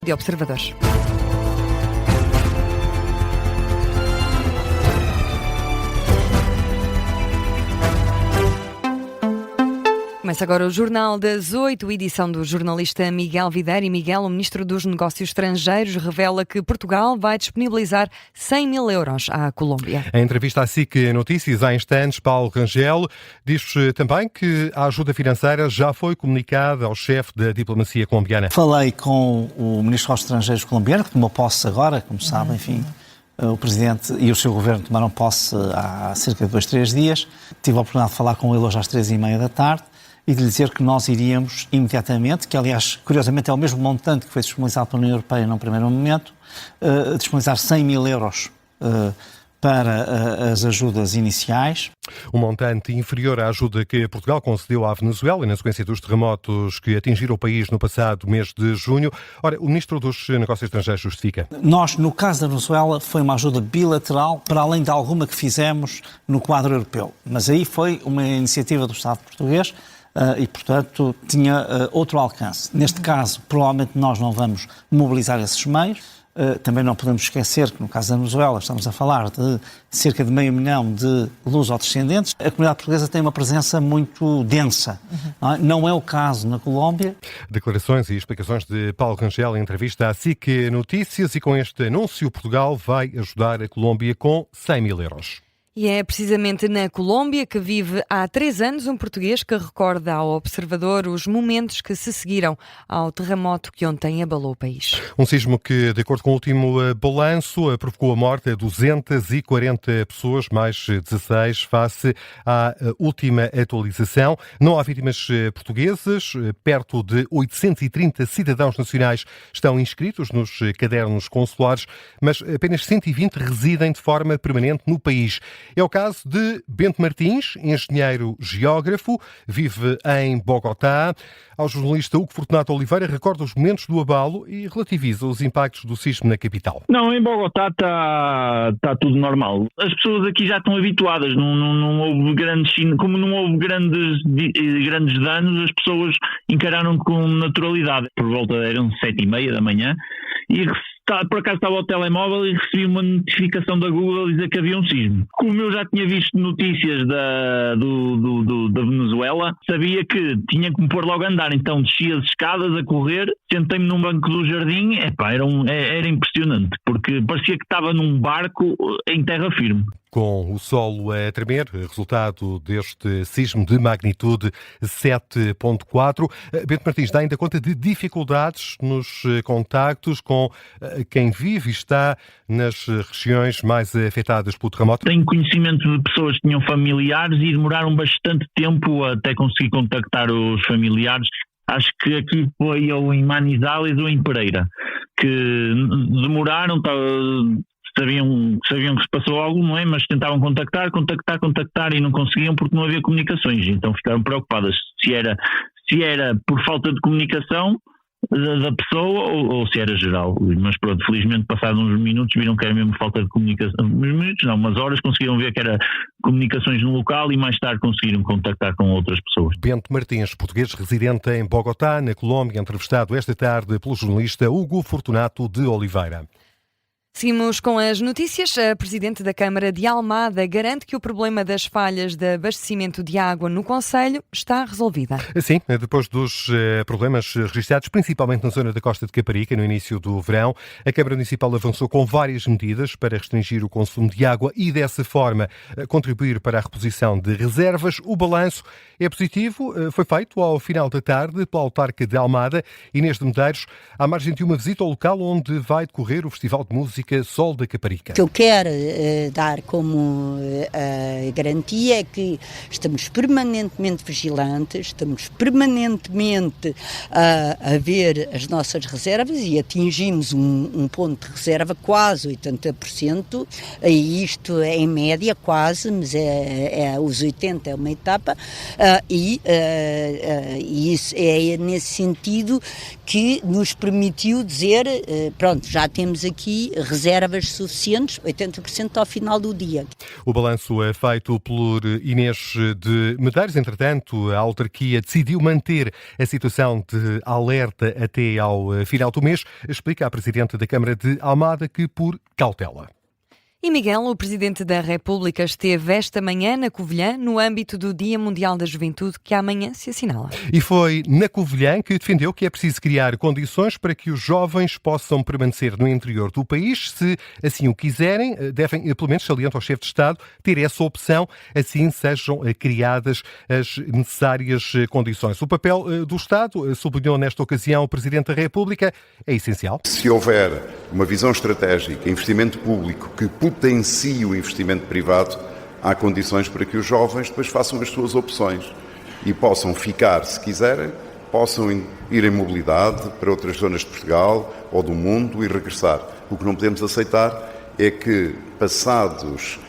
de observadores. Começa agora o Jornal das 8, edição do jornalista Miguel Videira. E Miguel, o Ministro dos Negócios Estrangeiros, revela que Portugal vai disponibilizar 100 mil euros à Colômbia. Em entrevista à SIC Notícias, há instantes, Paulo Rangel diz também que a ajuda financeira já foi comunicada ao chefe da diplomacia colombiana. Falei com o Ministro dos Estrangeiros colombiano, que tomou posse agora, como sabe, enfim. O Presidente e o seu Governo tomaram posse há cerca de 2-3 dias. Tive a oportunidade de falar com ele hoje às 3h30 da tarde. E de lhe dizer que nós iríamos imediatamente, que aliás, curiosamente, é o mesmo montante que foi disponibilizado pela União Europeia num primeiro momento, disponibilizar 100 mil euros para as ajudas iniciais. Um montante inferior à ajuda que Portugal concedeu à Venezuela na sequência dos terremotos que atingiram o país no passado mês de junho. Ora, o Ministro dos Negócios Estrangeiros justifica. Nós, no caso da Venezuela, foi uma ajuda bilateral, para além de alguma que fizemos no quadro europeu. Mas aí foi uma iniciativa do Estado português, e, portanto, tinha outro alcance. Neste caso, provavelmente nós não vamos mobilizar esses meios. Também não podemos esquecer que, no caso da Venezuela, estamos a falar de cerca de 500 mil de luso-descendentes. A comunidade portuguesa tem uma presença muito densa. Não é o caso na Colômbia. Declarações e explicações de Paulo Rangel em entrevista à SIC Notícias. E com este anúncio, Portugal vai ajudar a Colômbia com 100 mil euros. E é precisamente na Colômbia que vive há 3 anos um português que recorda ao observador os momentos que se seguiram ao terremoto que ontem abalou o país. Um sismo que, de acordo com o último balanço, provocou a morte de 240 pessoas, mais 16 face à última atualização. Não há vítimas portuguesas. Perto de 830 cidadãos nacionais estão inscritos nos cadernos consulares, mas apenas 120 residem de forma permanente no país. É o caso de Bento Martins, engenheiro geógrafo, vive em Bogotá. Ao jornalista Hugo Fortunato Oliveira recorda os momentos do abalo e relativiza os impactos do sismo na capital. Não, em Bogotá está tudo normal. As pessoas aqui já estão habituadas, não houve como não houve grandes danos, as pessoas encararam com naturalidade. Por volta eram 7h30 da manhã e por acaso estava ao telemóvel e recebi uma notificação da Google a dizer que havia um sismo. Como eu já tinha visto notícias da Venezuela, sabia que tinha que me pôr logo a andar, então desci as escadas a correr, sentei-me num banco do jardim, era impressionante, porque parecia que estava num barco em terra firme. Com o solo a tremer, resultado deste sismo de magnitude 7.4. Bento Martins dá ainda conta de dificuldades nos contactos com quem vive e está nas regiões mais afetadas pelo terremoto. Tenho conhecimento de pessoas que tinham familiares e demoraram bastante tempo até conseguir contactar os familiares. Acho que aqui foi ou em Manizales ou em Pereira, que demoraram... Sabiam que se passou algo, não é? Mas tentavam contactar e não conseguiam porque não havia comunicações. Então ficaram preocupadas se era por falta de comunicação da pessoa ou se era geral. Mas pronto, felizmente passados uns minutos viram que era mesmo falta de comunicação. Umas horas conseguiram ver que era comunicações no local e mais tarde conseguiram contactar com outras pessoas. Bento Martins, português residente em Bogotá, na Colômbia, entrevistado esta tarde pelo jornalista Hugo Fortunato de Oliveira. Seguimos com as notícias. A Presidente da Câmara de Almada garante que o problema das falhas de abastecimento de água no concelho está resolvida. Sim, depois dos problemas registrados, principalmente na zona da Costa de Caparica, no início do verão, a Câmara Municipal avançou com várias medidas para restringir o consumo de água e, dessa forma, contribuir para a reposição de reservas. O balanço é positivo. Foi feito ao final da tarde pela autarca de Almada, Inês de Medeiros, à margem de uma visita ao local onde vai decorrer o Festival de Música Sol da Caparica. O que eu quero dar como garantia é que estamos permanentemente vigilantes, estamos permanentemente a ver as nossas reservas e atingimos um ponto de reserva quase 80%, e isto é em média quase, mas os 80% é uma etapa, e isso é nesse sentido que nos permitiu dizer, pronto, já temos aqui reservas reservas suficientes, 80% ao final do dia. O balanço é feito por Inês de Medeiros. Entretanto, a autarquia decidiu manter a situação de alerta até ao final do mês. Explica a Presidente da Câmara de Almada que por cautela. E Miguel, o Presidente da República, esteve esta manhã na Covilhã no âmbito do Dia Mundial da Juventude, que amanhã se assinala. E foi na Covilhã que defendeu que é preciso criar condições para que os jovens possam permanecer no interior do país. Se assim o quiserem, devem, pelo menos salienta ao chefe de Estado, ter essa opção, assim sejam criadas as necessárias condições. O papel do Estado, sublinhou nesta ocasião o Presidente da República, é essencial. Se houver uma visão estratégica, investimento público que potencie o investimento privado, há condições para que os jovens depois façam as suas opções e possam ficar, se quiserem, possam ir em mobilidade para outras zonas de Portugal ou do mundo e regressar. O que não podemos aceitar é que, passados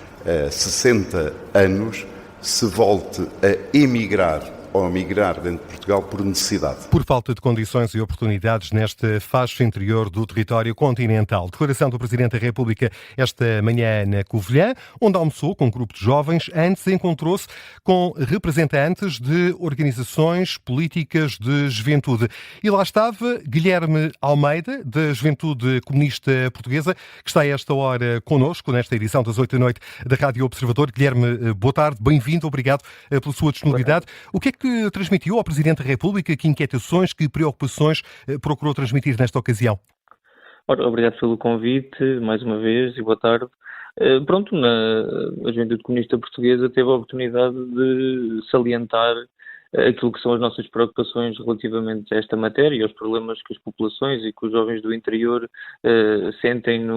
60 anos, se volte a emigrar ou a migrar dentro de Portugal por necessidade. Por falta de condições e oportunidades nesta faixa interior do território continental. Declaração do Presidente da República esta manhã na Covilhã, onde almoçou com um grupo de jovens. Antes encontrou-se com representantes de organizações políticas de juventude. E lá estava Guilherme Almeida, da Juventude Comunista Portuguesa, que está a esta hora connosco, nesta edição das 8 da noite da Rádio Observador. Guilherme, boa tarde, bem-vindo, obrigado pela sua disponibilidade. O que é que transmitiu ao Presidente da República? Que inquietações, que preocupações procurou transmitir nesta ocasião? Obrigado pelo convite, mais uma vez, e boa tarde. A Juventude Comunista Portuguesa teve a oportunidade de salientar aquilo que são as nossas preocupações relativamente a esta matéria e aos problemas que as populações e que os jovens do interior sentem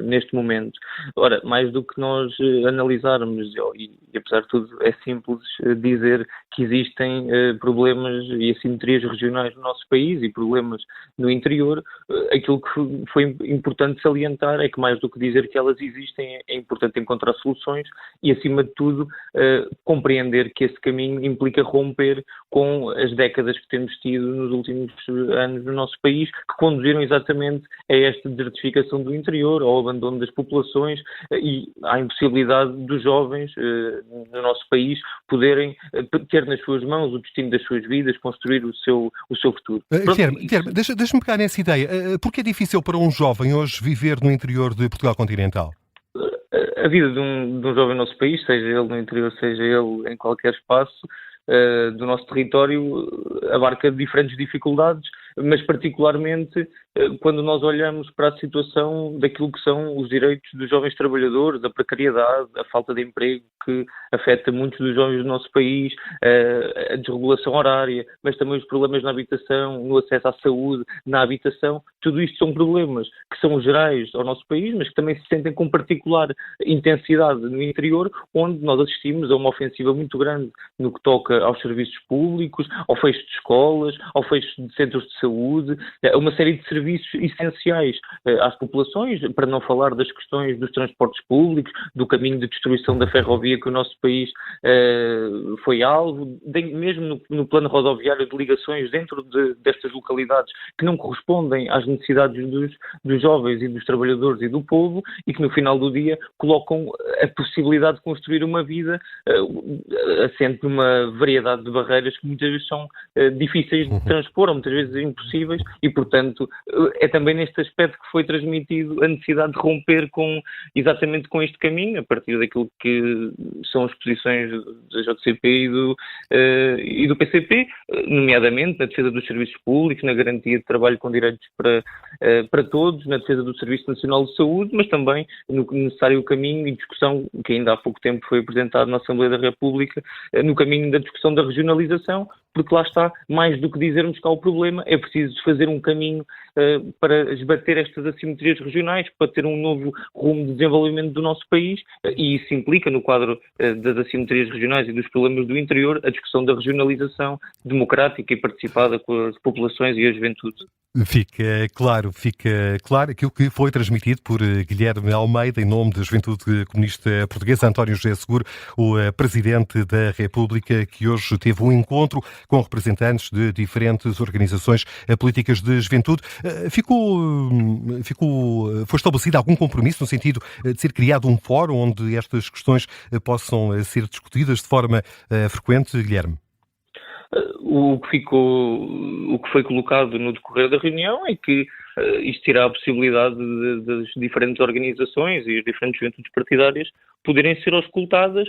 neste momento. Ora, mais do que nós analisarmos, e apesar de tudo é simples dizer que existem problemas e assimetrias regionais no nosso país e problemas no interior, aquilo que foi importante salientar é que mais do que dizer que elas existem, é importante encontrar soluções e, acima de tudo, compreender que esse caminho implica romper com as décadas que temos tido nos últimos anos no nosso país, que conduziram exatamente a esta desertificação do interior, ao abandono das populações e à impossibilidade dos jovens no nosso país poderem ter nas suas mãos o destino das suas vidas, construir o seu futuro. Guilherme, deixa-me pegar nessa ideia. Por que é difícil para um jovem hoje viver no interior de Portugal continental? A vida de um jovem no nosso país, seja ele no interior, seja ele em qualquer espaço do nosso território, abarca diferentes dificuldades, mas particularmente quando nós olhamos para a situação daquilo que são os direitos dos jovens trabalhadores, a precariedade, a falta de emprego que afeta muitos dos jovens do nosso país, a desregulação horária, mas também os problemas na habitação, no acesso à saúde, na habitação, tudo isto são problemas que são gerais ao nosso país, mas que também se sentem com particular intensidade no interior, onde nós assistimos a uma ofensiva muito grande no que toca aos serviços públicos, ao fecho de escolas, ao fecho de centros de saúde, a uma série de serviços essenciais às populações, para não falar das questões dos transportes públicos, do caminho de destruição da ferrovia que o nosso país foi alvo, mesmo no plano rodoviário de ligações dentro destas localidades que não correspondem às necessidades dos jovens e dos trabalhadores e do povo e que no final do dia colocam a possibilidade de construir uma vida assente numa variedade de barreiras que muitas vezes são difíceis de transpor, ou muitas vezes impossíveis, e portanto é também neste aspecto que foi transmitido a necessidade de romper exatamente com este caminho, a partir daquilo que são as posições da JCP e do PCP, nomeadamente na defesa dos serviços públicos, na garantia de trabalho com direitos para todos, na defesa do Serviço Nacional de Saúde, mas também no necessário caminho e discussão que ainda há pouco tempo foi apresentado na Assembleia da República, no caminho da discussão da regionalização, porque lá está, mais do que dizermos que há o problema, é preciso fazer um caminho para esbater estas assimetrias regionais, para ter um novo rumo de desenvolvimento do nosso país, e isso implica, no quadro das assimetrias regionais e dos problemas do interior, a discussão da regionalização democrática e participada com as populações e a juventude. Fica claro aquilo que foi transmitido por Guilherme Almeida, em nome da Juventude Comunista Portuguesa. António José Seguro, o Presidente da República, que hoje teve um encontro com representantes de diferentes organizações políticas de juventude. Foi estabelecido algum compromisso no sentido de ser criado um fórum onde estas questões possam ser discutidas de forma frequente, Guilherme? O que foi colocado no decorrer da reunião é que isto terá a possibilidade das diferentes organizações e as diferentes juventudes partidárias poderem ser auscultadas,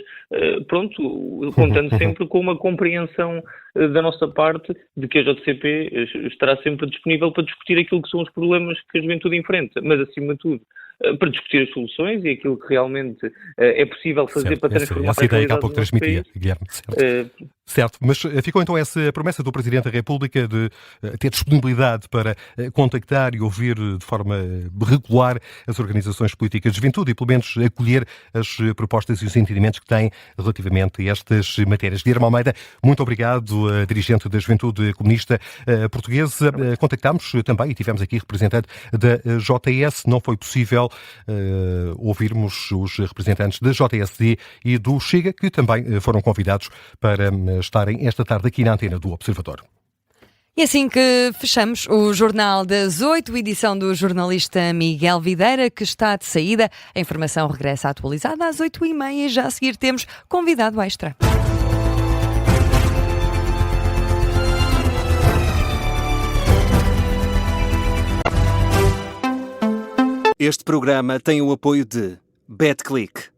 contando sempre com uma compreensão da nossa parte de que a JCP estará sempre disponível para discutir aquilo que são os problemas que a juventude enfrenta, mas acima de tudo para discutir as soluções e aquilo que realmente é possível fazer, certo, para transformar essa ideia que há pouco transmitia, Guilherme. Certo, mas ficou então essa promessa do Presidente da República de ter disponibilidade para contactar e ouvir de forma regular as organizações políticas de juventude e pelo menos acolher as propostas e os entendimentos que têm relativamente a estas matérias. Guilherme Almeida, muito obrigado, dirigente da Juventude Comunista Portuguesa. Contactámos também e tivemos aqui representante da JS. Não foi possível ouvirmos os representantes da JSD e do Chega, que também foram convidados para estarem esta tarde aqui na antena do Observador. E assim que fechamos o Jornal das 8, edição do jornalista Miguel Videira, que está de saída. A informação regressa atualizada às 8h30 e já a seguir temos convidado extra. Este programa tem o apoio de BetClick.